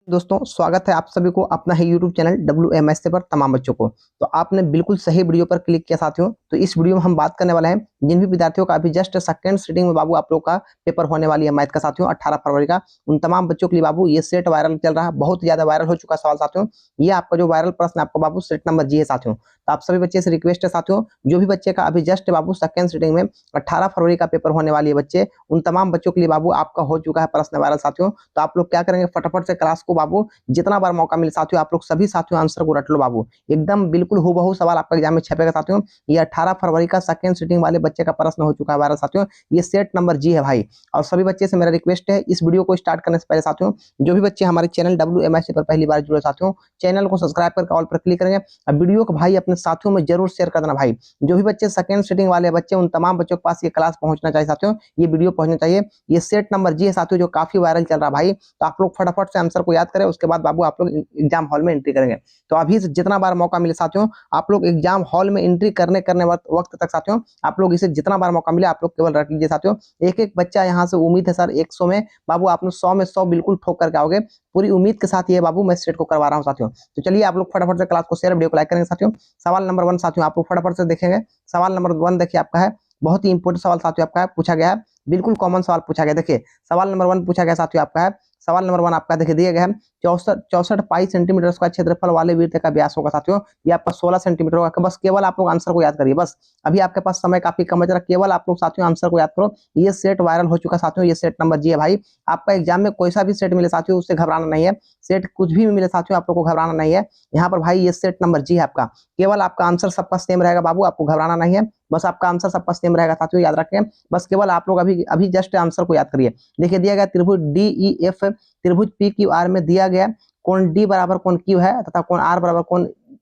दोस्तों स्वागत है आप सभी को अपना ही यूट्यूब चैनल WMS पर तमाम बच्चों को। तो आपने बिल्कुल सही वीडियो पर क्लिक किया साथियों। तो इस वीडियो में हम बात करने वाले हैं जिन भी विद्यार्थियों का अभी जस्ट सेकंड सीटिंग में बाबू आप लोग का पेपर होने वाली है मैथ का साथियों 18 फरवरी का। उन तमाम बच्चों के लिए बाबू ये सेट वायरल चल रहा है, बहुत ज्यादा वायरल हो चुका सवाल साथियों। ये आपका जो वायरल प्रश्न आपका बाबू सेट नंबर जी है साथियों। तो आप सभी बच्चे से रिक्वेस्ट है साथियों, जो भी बच्चे का अभी जस्ट बाबू सेकंड सीटिंग में 18 फरवरी का पेपर होने वाली है बच्चे, उन तमाम बच्चों के लिए बाबू आपका हो चुका है प्रश्न वायरल साथियों। तो आप लोग क्या करेंगे, फटाफट से क्लास को बाबू जितना बार मौका मिले साथियों आप लोग सभी साथियों आंसर को रट लो बाबू। एकदम बिल्कुल हूबहू सवाल आपका एग्जाम में छपेगा साथियों। ये 18 फरवरी का सेकंड सीटिंग वाले बच्चे का प्रश्न हो चुका है वायरल साथियों। ये सेट नंबर जी है भाई। और सभी बच्चे से मेरा रिक्वेस्ट है, इस वीडियो को स्टार्ट करने से पहले साथियों जो भी बच्चे हमारे चैनल WMS पर पहली बार जुड़े साथियों, चैनल को सब्सक्राइब करके ऑल पर क्लिक करेंगे। और वीडियो को भाई अपने साथियों में जरूर शेयर कर देना भाई। जो भी बच्चे सेकंड सीटिंग वाले बच्चे, उन तमाम बच्चों के पास ये क्लास पहुंचना चाहिए साथियों, ये वीडियो पहुंचना चाहिए। ये सेट नंबर जी है साथियों, जो काफी वायरल चल रहा है भाई। तो आप लोग फटाफट से आंसर को याद करें, उसके बाद बाबू आप लोग एग्जाम हॉल में एंट्री करेंगे। तो अभी से जितना बार मौका मिले साथियों आप लोग एग्जाम हॉल में एंट्री करने वक्त तक साथियों आप लोग इसे जितना बार मौका मिले आप लोग केवल रख लीजिए साथियों। एक एक बच्चा यहाँ से उम्मीद है सर 100 में बाबू आप लोग 100 में 100 बिल्कुल ठोक करके आओगे, पूरी उम्मीद के साथ ये बाबू मैं सेट को करवा रहा हूँ साथियों। तो चलिए आप लोग फटाफट से क्लास को शेयर, वीडियो को लाइक करेंगे साथियों। सवाल नंबर 1 साथियों आप लोग फटाफट से देखेंगे। सवाल नंबर 1 देखिए आपका है, बहुत ही इंपॉर्टेंट सवाल साथियों आपका है, पूछा गया है, बिल्कुल कॉमन सवाल पूछा गया। देखिए सवाल नंबर 1 पूछा गया साथियों आपका है। सवाल नंबर 1 आपका देखिए दिया गया है, 64 पाई सेंटीमीटर का क्षेत्रफल वाले वृत्त का व्यास होगा साथियों। ये आपका 16 सेंटीमीटर होगा। बस केवल आप लोग आंसर को याद करिए, बस अभी आपके पास समय काफी कम है, केवल आप लोग साथियों आंसर को याद करो। ये सेट वायरल हो चुका साथियों, ये सेट नंबर जी है भाई। आपका एग्जाम में कोई सा भी सेट मिले साथियों उससे घबराना नहीं है, सेट कुछ भी मिले साथियों आप लोग को घबराना नहीं है। यहाँ पर भाई ये सेट नंबर जी है आपका। केवल आपका आंसर सबका सेम रहेगा बाबू, आपको घबराना नहीं है, बस आपका आंसर सबका सेम रहेगा साथियों, याद रखें। बस केवल आप लोग अभी अभी जस्ट आंसर को याद करिए। देखिए दिया गया त्रिभुज DEF, त्रिभुज PQR में दिया गया कोण D बराबर कोण Q है तथा कोण R बराबर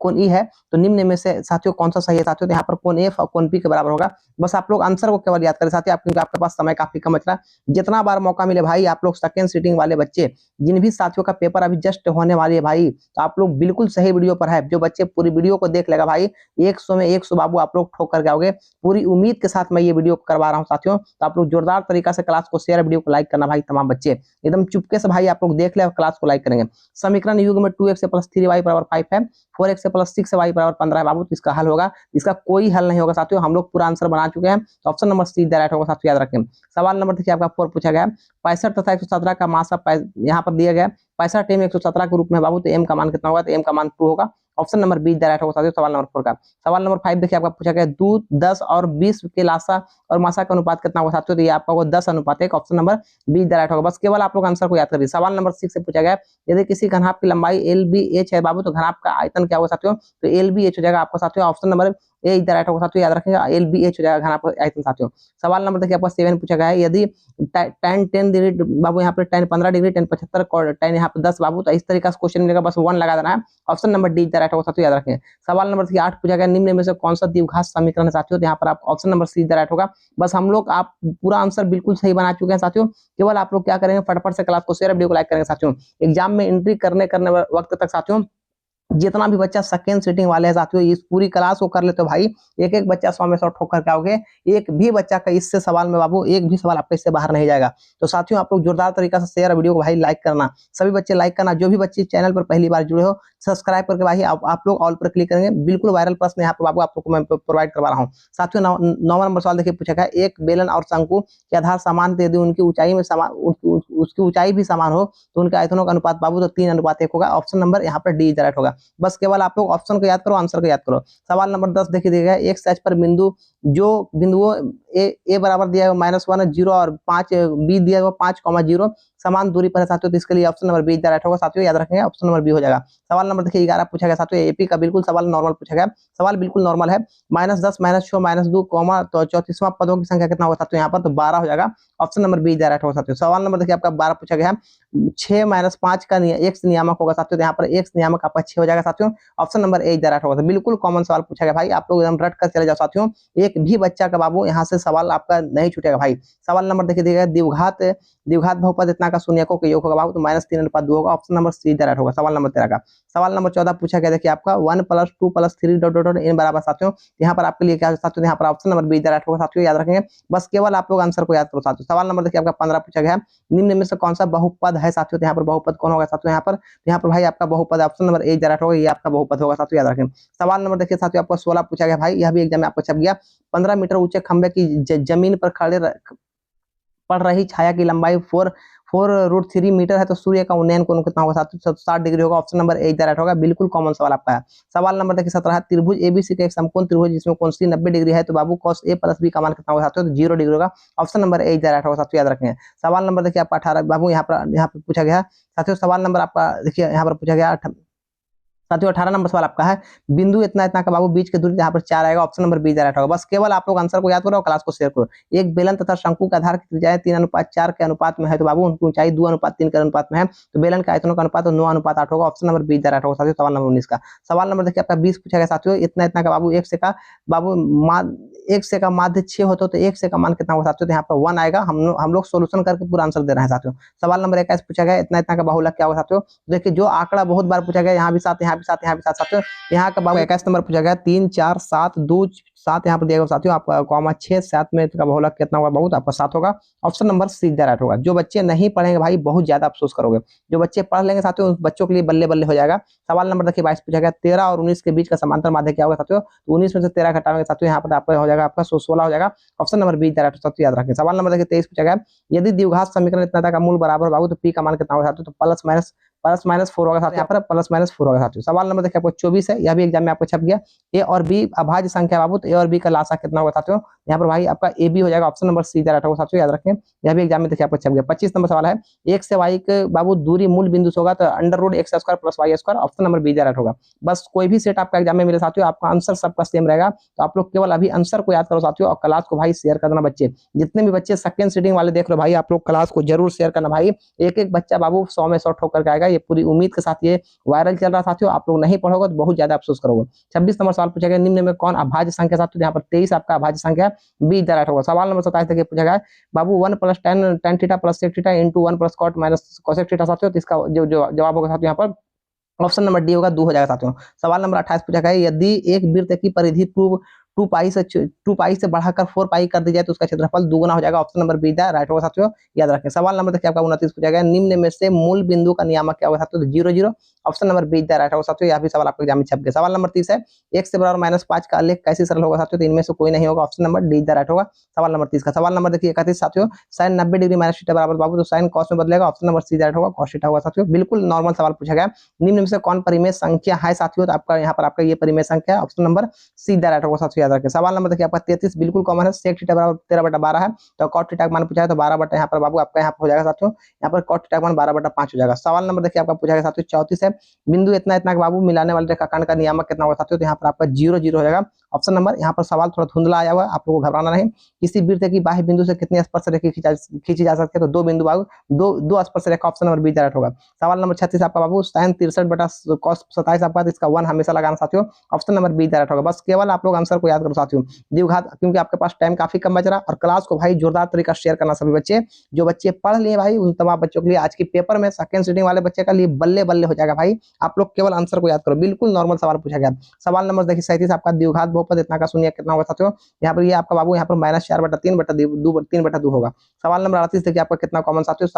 कोण E है। तो निम्न में से साथियों कौन सा सही है साथियों? तो यहाँ पर कोण F और कोण P के बराबर होगा। बस आप लोग आंसर को केवल याद करें साथियों, क्योंकि आपके पास समय काफी कम बच रहा है। जितना बार मौका मिले भाई आप लोग सेकंड सीटिंग वाले बच्चे, जिन भी साथियों का पेपर अभी जस्ट होने वाली है भाई, तो आप लोग बिल्कुल सही वीडियो पर है। जो बच्चे पूरी वीडियो को देख लेगा भाई 100 में 100 बाबू आप लोग ठोक करके आओगे, पूरी उम्मीद के साथ मैं ये वीडियो करवा रहा हूँ साथियों। तो आप लोग जोरदार तरीका से क्लास को शेयर, वीडियो को लाइक करना भाई। तमाम बच्चे एकदम चुपके से भाई आप लोग देख ले और क्लास को लाइक करेंगे। समीकरण युग में 2x + 3y = 5 है, 4x + 6y = 15 है बाबू। तो इसका हल होगा, इसका कोई हल नहीं होगा साथियों, हम लोग पूरा आंसर बना चुके हैं। तो ऑप्शन नंबर सी राइट होगा साथियों, याद रखें। सवाल नंबर देखिए आपका 4 पूछा गया है, 65 तथा 117 का मासा यहाँ पर दिया गया है 65 m 117 के रूप में बाबू। तो m का मान कितना होगा? तो m का मान 2 होगा। ऑप्शन नंबर बी राइट होगा साथियों सवाल नंबर 4 का। सवाल नंबर 5 देखिए आपका पूछा गया, दूध 10 और 20 के लासा और मासा का अनुपात कितना होगा साथियों? तो ये आपका होगा 10:1। ऑप्शन नंबर बी राइट होगा। बस केवल आप लोग आंसर को याद करिए। सवाल नंबर 6 से पूछा गया, यदि किसी घनाभ की लंबाई LBH है बाबू, तो घनाभ का आयतन क्या होगा साथियों? तो LBH हो जाएगा आपका साथियों। ऑप्शन नंबर ए राइट होगा साथियों, याद रखेंगे LBH हो जाएगा घनाभ का आयतन साथियों। सवाल नंबर देखिए आपका 7 पूछा गया है, यदि tan 10 डिग्री बाबू, यहाँ पर tan 15 डिग्री, tan 75, tan यहाँ पर 10 बाबू, तो इस तरीके से क्वेश्चन मिलेगा, बस 1 लगा देना है। ऑप्शन नंबर डी राइट होगा साथियों, याद रखें। सवाल नंबर 8 पूछा गया, निम्न में से कौन सा द्विघात समीकरण है साथियों? तो यहाँ पर आप ऑप्शन नंबर सी राइट होगा। बस हम लोग आप पूरा आंसर बिल्कुल सही बना चुके हैं साथियों। केवल आप लोग क्या करेंगे, फटाफट से क्लास को शेयर, वीडियो को लाइक करेंगे साथियों। एग्जाम में एंट्री करने वक्त तक साथियों जितना भी बच्चा सेकंड सीटिंग वाले हैं साथियों, इस पूरी क्लास को कर लेते हो भाई, एक एक बच्चा 100 में 100 ठोक करके आओगे। एक भी बच्चा का इससे सवाल में बाबू, एक भी सवाल आपका इससे बाहर नहीं जाएगा। तो साथियों आप लोग जोरदार तरीका से शेयर, वीडियो को भाई लाइक करना, सभी बच्चे लाइक करना। जो भी बच्चे चैनल पर पहली बार जुड़े हो सब्सक्राइब करके भाई आप लोग ऑल पर क्लिक करेंगे। बिल्कुल वायरल प्रश्न यहाँ पर बाबू आप लोग को मैं प्रोवाइड करवा रहा हूँ साथियों। 9वां नंबर सवाल देखिए पूछा गया, एक बेलन और शंकु के आधार समान थे, यदि उनकी ऊंचाई में समान उसकी ऊंचाई भी समान हो तो उनके आयतनों का अनुपात बाबू तो 3:1 होगा। ऑप्शन नंबर यहाँ पर डी राइट होगा। बस केवल आप लोग ऑप्शन को याद करो, आंसर को याद करो। सवाल नंबर 10 देखिए दिया गया, एक सच पर बिंदु, जो बिंदुओं ए बराबर दिया है -1 0 और 5 बी दिया हुआ 5,0 समान दूरी पर है साथियों। तो इसके लिए ऑप्शन नंबर बी राइट होगा साथियों, याद रखेंगे। ऑप्शन नंबर बी हो जाएगा। सवाल नंबर देखिए 11 पूछा गया साथियों, एपी का बिल्कुल सवाल नॉर्मल पूछा गया। सवाल बिल्कुल नॉर्मल है, -10 -6 -2 तो 34वां पदों की संख्या कितना होगा साथियों? यहाँ पर तो 12 हो जाएगा। ऑप्शन नंबर बी राइट होगा साथियों। सवाल नंबर देखिए आपका 12 पूछा गया है, 6 - 5 का x नियामक होगा साथियों। तो यहाँ पर x नियामक आपका 6 हो जाएगा साथियों। ऑप्शन नंबर ए राइट होगा। बिल्कुल कॉमन सवाल पूछा गया भाई, आप लोग एकदम रट कर चले जाओ साथियों। एक भी बच्चा का बाबू यहाँ से सवाल आपका नहीं छूटेगा भाई। सवाल नंबर देखिए दिया गया द्विघात बहुपद इतना का शून्यकों के योग होगा बाबू, तो -3/2 होगा। Option number see the right होगा सवाल नंबर 13 का। सवाल नंबर 14 पूछा गया देखिए आपका 1 + 2 + 3 डॉट डॉट डॉट इन बराबर साथियों। यहाँ पर आपके लिए क्या साथियों, यहाँ पर option number B the right होगा साथियों, याद रखेंगे। बस केवल आप लोग आंसर को याद करो साथियों। सवाल नंबर देखिए आपका 15 पूछा गया है, निम्न में से कौन सा बहुपद है साथियों। तो यहाँ पर बहुपद कौन होगा साथियों, यहाँ पर भाई आपका बहुपद option number A the right होगा, ये आपका बहुपद होगा साथियों, याद रखें। सवाल नंबर देखिए साथियों आपको 16 पूछा गया भाई, यह भी एग्जाम में आपको छप गया। 15 मीटर ऊंचे खंबे की जमीन पर खड़े पड़ रही छाया की लंबाई 4√3 मीटर है, तो सूर्य का उन्नयन कोण कितना होगा साथियों, 60 डिग्री होगा। Option number A the right होगा, बिल्कुल कॉमन सवाल आपका है। सवाल नंबर देखिए 17 है, त्रिभुज एबीसी का एक समकोण त्रिभुज जिसमें कोण सी 90 डिग्री है, तो बाबू cos a + b का मान कितना होगा साथियों, तो 0 डिग्री होगा। Option number A the right होगा साथियों, याद रखें। सवाल नंबर देखिए आपका 18 बाबू, यहाँ पर पूछा गया साथियों। सवाल नंबर आपका देखिए यहाँ पर पूछा गया साथियों 18 नंबर सवाल आपका है, बिंदु इतना इतना का बाबू बीच की दूरी यहाँ पर 4 आएगा। Option number B the right होगा। बस केवल आप लोग आंसर को याद करो और क्लास को शेयर करो। एक बेलन तथा शंकु का आधार की त्रिज्याएं 3:4 के अनुपात में है, तो बाबू उनकी ऊंचाई 2:3 के अनुपात में है, तो बेलन के आयतनों का अनुपात 9:8 होगा। Option number B the right होगा साथियों, सवाल नंबर 19 का। सवाल नंबर देखिए आपका 20 पूछा गया साथियों, इतना इतना का बाबू एक से का बाबू एक से का माध्य 6 होता तो एक से का मान कितना होगा साथियों, तो यहाँ पर 1 आएगा। हम लोग सोल्यूशन करके पूरा आंसर दे रहे हैं साथियों। सवाल नंबर 21 पूछा गया, इतना इतना का बाहुलक क्या होगा साथियों। देखिए जो आंकड़ा बहुत बार पूछा गया, यहाँ भी 7, यहाँ भी 7, यहाँ भी 7 साथियों। यहाँ का बाबू 21 नंबर पूछा गया 3, 4, 7, 2, 7 यहाँ पर दिया गया साथियों आपका कॉमा 6, 7 में इसका बहुलक कितना होगा बहुत आपका 7 होगा। Option number see the right होगा। जो बच्चे नहीं पढ़ेंगे भाई बहुत ज्यादा अफसोस करोगे, जो बच्चे पढ़ लेंगे साथियों उन बच्चों के लिए बल्ले बल्ले हो जाएगा। सवाल नंबर देखिए 22 पूछा गया 13 और 19 के बीच का समांतर माध्य क्या होगा साथियों, तो 19 में से 13 घटाएंगे साथियों, यहाँ पर आपका हो जाएगा आपका 16 हो जाएगा। Option number B the right साथियों, याद रखें। सवाल नंबर देखिए 23 पूछा गया, यदि द्विघात समीकरण इतना का मूल बराबर बाबू, तो पी का मान कितना होगा साथियों, तो +-4 होगा साथियों, यहाँ पर +-4 होगा साथियों। सवाल नंबर देखिए आपको 24 है, यह भी एग्जाम में आपको छप गया। ए और बी अभाज्य संख्या बाबू, तो ए और बी का लासा कितना होगा साथियों, यहाँ पर भाई आपका ए बी हो जाएगा। Option number see the right होगा साथियों, याद रखें। यह भी एग्जाम में देखिए आपको छप गया। 25 नंबर सवाल है, एक से वाई के बाबू दूरी मूल बिंदु से होगा, तो √x² + y²। Option number B the right होगा। बस कोई भी सेट आपका एग्जाम में मिले साथियों, आपका आंसर सबका सेम रहेगा, तो आप लोग केवल अभी आंसर को याद करो साथियों, और क्लास को भाई शेयर कर देना बच्चे। जितने भी बच्चे सेकंड सीटिंग वाले देख रहे हो भाई, आप लोग क्लास को जरूर शेयर करना भाई। एक एक बच्चा बाबू 100 में 100 ठोक करके आएगा, ये पूरी उम्मीद के साथ ये वायरल चल रहा साथियों। आप लोग नहीं पढ़ोगे तो बहुत ज्यादा अफसोस करोगे। 26 नंबर सवाल पूछा गया, निम्न में कौन अभाज्य संख्या साथियों, यहाँ पर 23 आपका अभाज्य संख्या है, बी द राइट होगा। सवाल नंबर 27 देखिए पूछा गया बाबू 1 + tan theta + sec theta * 1 + cot - cosec theta साथियों, तो इसका जो जवाब होगा साथियों यहाँ पर ऑप्शन नंबर डी होगा, 2 हो जाएगा साथियों। सवाल नंबर 28 पूछा गया, यदि एक वृत्त की परिधि 2 पाई से बढ़ाकर 4 पाई कर दी जाए, तो उसका क्षेत्रफल दुगुना हो जाएगा। Option number B the right होगा साथियों, याद रखें। सवाल नंबर देखिए आपका 29 पूछा गया, निम्न में से मूल बिंदु का नियामक क्या होगा साथियों, तो 0 0। Option number B the right होगा साथियों, यह भी सवाल आपके एग्जाम में छप गया। सवाल नंबर 30 है, x से बराबर -5 का आलेख कैसे सरल होगा साथियों, तो इनमें से कोई नहीं होगा। Option number D the right होगा सवाल नंबर 30 का। सवाल नंबर देखिए 31 साथियों, sin 90 डिग्री - थीटा बराबर बाबू, तो sin cos में बदलेगा। Option number see the right होगा, cos थीटा होगा साथियों, बिल्कुल नॉर्मल सवाल पूछा गया। निम्न में से कौन परिमेय संख्या है साथियों, तो आपका यहाँ पर आपका ये परिमेय संख्या है। Option number see the right होगा साथियों, याद रखें। सवाल नंबर देखिए आपका 33 बिल्कुल कॉमन है, sec थीटा बराबर 13/12 है, तो cot थीटा का मान पूछा है, तो 12 बटा यहाँ पर बाबू आपका यहाँ पर हो जाएगा साथियों, यहाँ पर cot थीटा का मान 12/5 हो जाएगा। सवाल नंबर देखिए आपका पूछा गया साथियों 34 है, बिंदु इतना इतना बाबू मिलाने वाले रेखाखंड का नियामक कितना होगा साथियों, तो यहाँ पर आपका 0 0 हो जाएगा। ऑप्शन नंबर यहाँ पर सवाल थोड़ा धुंधला आया हुआ है, आप लोगों को घबराना नहीं। किसी वृत्त की बाह्य बिंदु से कितनी स्पर्श रेखा खींची जा सकती है, तो 2 बिंदु बाबू, दो स्पर्श रेखा। Option number B the right होगा। सवाल नंबर 36 आपका बाबू sin 63/cos 27 आपका, इसका 1 हमेशा लगाना साथियों। Option number B the right होगा। बस केवल आप लोग आंसर को याद करो साथियों। द्विघात, क्योंकि आपके पास टाइम काफी कम बच रहा, और क्लास को भाई जोरदार तरीका शेयर करना सभी बच्चे। जो बच्चे पढ़ लिए भाई उन तमाम बच्चों के लिए आज की पेपर में सेकंड सीटिंग वाले बच्चे का लिए बल्ले बल्ले हो जाएगा भाई। आप लोग केवल आंसर को याद करो, बिल्कुल नॉर्मल सवाल पूछा गया। सवाल नंबर देखिए 37 आपका, द्विघात बहुपद इतना का शून्य कितना होगा साथियों, यहाँ पर ये आपका बाबू यहाँ पर -4/3/2 होगा। सवाल नंबर 38 देखिए आपका कितना कॉमन साथियों,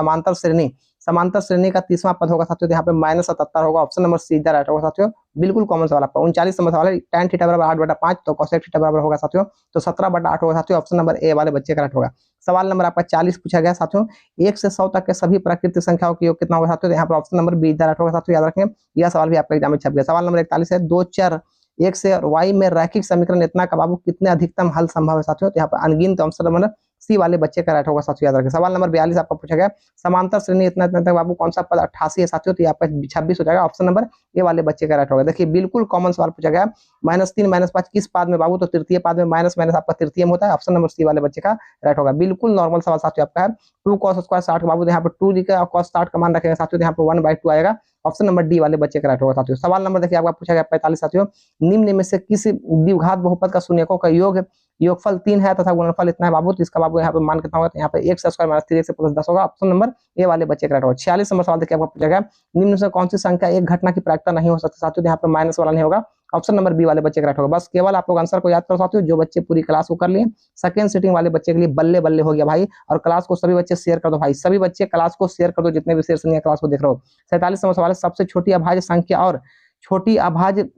समांतर श्रेणी का 30वां पद होगा साथियों, यहाँ पे -77 होगा। Option number see the right होगा साथियों, बिल्कुल कॉमन सवाल आपका। 39 नंबर सवाल है, tan थीटा बराबर 8/5, तो cosec थीटा बराबर होगा साथियों, तो 17/8 होगा साथियों। ऑप्शन नंबर ए वाले बच्चे का राइट होगा। सवाल नंबर आपका 40 पूछा गया साथियों, 1 से 100 तक के सभी प्राकृतिक संख्याओं का योग कितना होगा साथियों, तो यहाँ पर option number B the right होगा साथियों, याद रखें। यह सवाल भी आपका एग्जाम में छप गया। सवाल नंबर 41 है, 2 चर x से और y में रैखिक समीकरण इतना का बाबू कितने अधिकतम हल संभव है साथियों, तो यहाँ पर अनगिनत। ऑप्शन नंबर सी वाले बच्चे का राइट होगा साथियों, याद रखें। सवाल नंबर 42 आपका पूछा गया, समांतर श्रेणी इतना इतना तक बाबू कौन सा पद 88 है साथियों, तो यहाँ पर 26 हो जाएगा। ऑप्शन नंबर ए वाले बच्चे का राइट होगा। देखिए बिल्कुल कॉमन सवाल पूछा गया, -3 -5 किस पाद में बाबू, तो तृतीय पाद में, माइनस माइनस आपका तृतीय में होता है। ऑप्शन नंबर सी वाले बच्चे का राइट होगा, बिल्कुल नॉर्मल सवाल साथियों आपका है। 2 cos² 60 बाबू, यहाँ पर 2 लिखा और cos 60 का मान रखेंगे साथियों, यहाँ पर 1/2 आएगा। ऑप्शन नंबर डी वाले बच्चे का राइट होगा साथियों। सवाल नंबर देखिए आपका पूछा गया 45 साथियों, निम्न में से किस द्विघात बहुपद का शून्यकों का योगफल 3 है तथा गुणनफल इतना है बाबू, तो इसका बाबू यहाँ पे मान कितना होगा, तो यहाँ पे x square minus 3x plus 10 होगा। ऑप्शन नंबर ए वाले बच्चे का राइट होगा। 46 नंबर सवाल देखिए आपका पूछा गया, निम्न से कौन सी संख्या एक घटना की प्रायिकता नहीं हो सकती साथियों, यहाँ पे माइनस वाला नहीं होगा। ऑप्शन नंबर बी वाले बच्चे का राइट होगा। बस केवल आप लोग आंसर को याद करो साथियों, जो बच्चे पूरी क्लास को कर लिए। सेकंड सीटिंग वाले बच्चे के लिए बल्ले बल्ले हो गया भाई, और क्लास को सभी बच्चे शेयर कर दो भाई, सभी बच्चे क्लास को शेयर कर दो, जितने भी शेयर नहीं है क्लास को देख रहे हो। 47 नंबर सवाल है, सबसे छोटी अभाज्य संख्या और छोटी अभाज्य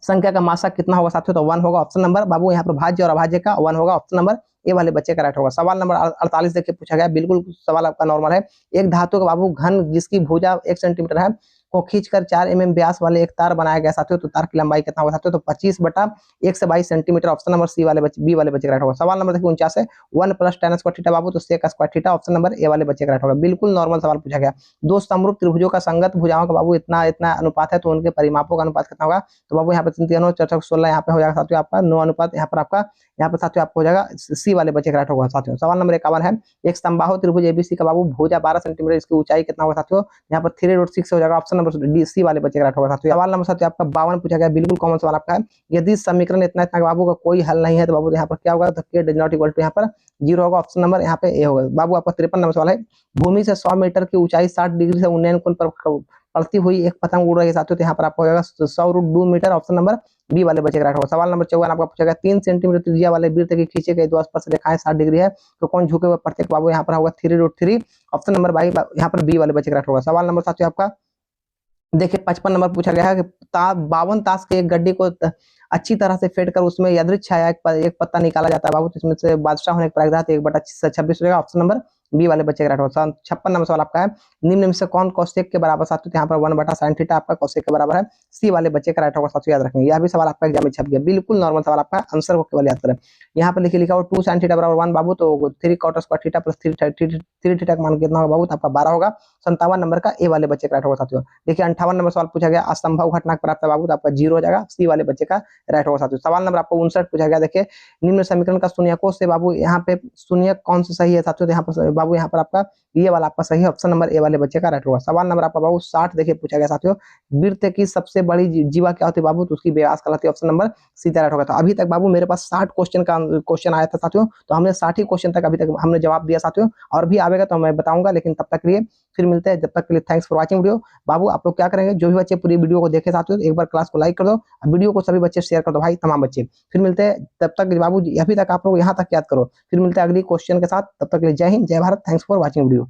संख्या का माशा कितना होगा साथियों, तो 1 होगा। ऑप्शन नंबर बाबू यहाँ पर भाज्य और अभाज्य का 1 होगा। ऑप्शन नंबर ए वाले बच्चे का राइट होगा। सवाल नंबर 48 देखिए पूछा गया, बिल्कुल सवाल आपका नॉर्मल है। एक धातु का बाबू घन जिसकी भुजा 1 सेंटीमीटर है को खींचकर 4 mm व्यास वाले एक तार बनाया गया साथियों, तो तार की लंबाई कितना होगा साथियों, तो 25/1 से 22 सेंटीमीटर। ऑप्शन नंबर सी वाले बच्चे बी वाले बच्चे का राइट होगा। सवाल नंबर देखिए 49 है, 1 + tan स्क्वायर थीटा बाबू, तो sec square theta. Option number A वाले बच्चे का राइट होगा। बिल्कुल नॉर्मल सवाल पूछा गया। दो समरूप त्रिभुजों का संगत भुजाओं का बाबू इतना इतना अनुपात है, तो उनके परिमापों का अनुपात कितना होगा, तो बाबू यहाँ पे 3 3 4 16 यहाँ पे हो जाएगा साथियों आपका 9 अनुपात, यहाँ पर आपका यहाँ पे साथियों आपको हो जाएगा सी वाले बच्चे का राइट होगा साथियों। सवाल नंबर 51 है, एक समबाहु त्रिभुज एबीसी का बाबू भुजा 12 सेंटीमीटर, इसकी ऊंचाई कितना होगा साथियों, यहाँ पर 3√6 हो जाएगा। ऑप्शन नंबर डी सी वाले बच्चे का राइट होगा साथियों। सवाल नंबर साथियों आपका 52 पूछा गया, बिल्कुल कॉमन सवाल आपका है, यदि समीकरण इतना इतना बाबू का कोई हल नहीं है, तो बाबू यहाँ पर क्या होगा, तो के डज नॉट इक्वल टू यहाँ पर 0 होगा। ऑप्शन नंबर यहाँ पे ए होगा। बाबू आपका 53 नंबर सवाल है, भूमि से 100 मीटर की ऊंचाई 60 डिग्री से उन्नयन कोण पर पड़ती हुई एक पतंग उड़ रही है साथियों, तो यहाँ पर आपको हो जाएगा 100√2 मीटर। ऑप्शन नंबर बी वाले बच्चे का राइट होगा। सवाल नंबर 54 आपका पूछा गया, 3 सेंटीमीटर त्रिज्या वाले वृत्त के खींचे गए 2 स्पर्श रेखाएं 60 डिग्री है, तो कौन झुके हुए प्रत्येक बाबू, यहाँ पर होगा 3√3। ऑप्शन नंबर बाई यहाँ पर बी वाले बच्चे का राइट होगा। सवाल नंबर साथियों आपका देखिए 55 नंबर पूछा गया है कि 52 ताश के एक गड्डी को अच्छी तरह से फेंट कर उसमें यादृच्छिक छाया एक पत्ता निकाला जाता है बाबू, तो इसमें से बादशाह होने की प्रायिकता 1/26 हो जाएगा। ऑप्शन नंबर बी वाले बच्चे का राइट होगा। 56 नंबर सवाल आपका है, निम्न में से कौन कोसेक के बराबर साथियों, यहाँ पर 1/sin थीटा आपका कोसेक के बराबर है, सी वाले बच्चे का राइट होगा साथियों, याद रखेंगे। यह भी सवाल आपका एग्जाम में छप गया, बिल्कुल नॉर्मल सवाल आपका, आंसर को केवल याद करें। यहाँ पर देखिए लिखा हुआ 2sin थीटा बराबर 1 बाबू, तो 3 cot square theta plus 3 theta का मान कितना होगा बाबू, तो आपका 12 होगा। 57 नंबर का ए वाले बच्चे का राइट होगा साथियों। देखिए 58 नंबर सवाल पूछा गया, असंभव घटना प्राप्त बाबू, तो आपका 0 हो जाएगा, सी वाले बच्चे का राइट होगा साथियों। सवाल नंबर आपको 59 पूछा गया, देखिए निम्न समीकरण का शून्यकों से बाबू यहाँ पे शून्य कौन सा सही है साथियों, यहाँ पर बाबू यहाँ पर आपका ये वाला आपका सही है। ऑप्शन नंबर ए वाले बच्चे का राइट होगा। सवाल नंबर आपका बाबू 60 देखिए पूछा गया साथियों, वृत्त की सबसे बड़ी जीवा क्या होती है बाबू, तो उसकी व्यास कहलाती है। ऑप्शन नंबर सी राइट होगा। तो अभी तक बाबू मेरे पास 60 क्वेश्चन आया था साथियों, तो हमने 60 ही क्वेश्चन तक अभी तक हमने जवाब दिया साथियों, और भी आएगा तो मैं बताऊंगा, लेकिन तब तक के लिए फिर मिलते हैं, जब तक के लिए थैंक्स फॉर वॉचिंग वीडियो। बाबू आप लोग क्या करेंगे, जो भी बच्चे पूरी वीडियो को देखे साथियों, एक बार क्लास को लाइक कर दो, वीडियो को सभी बच्चे शेयर कर दो भाई, तमाम बच्चे। फिर मिलते हैं, तब तक बाबू अभी तक आप लोग यहाँ तक याद करो, फिर मिलते हैं अगली क्वेश्चन के साथ, तब तक के लिए जय हिंद जय Bharat, thanks for watching video.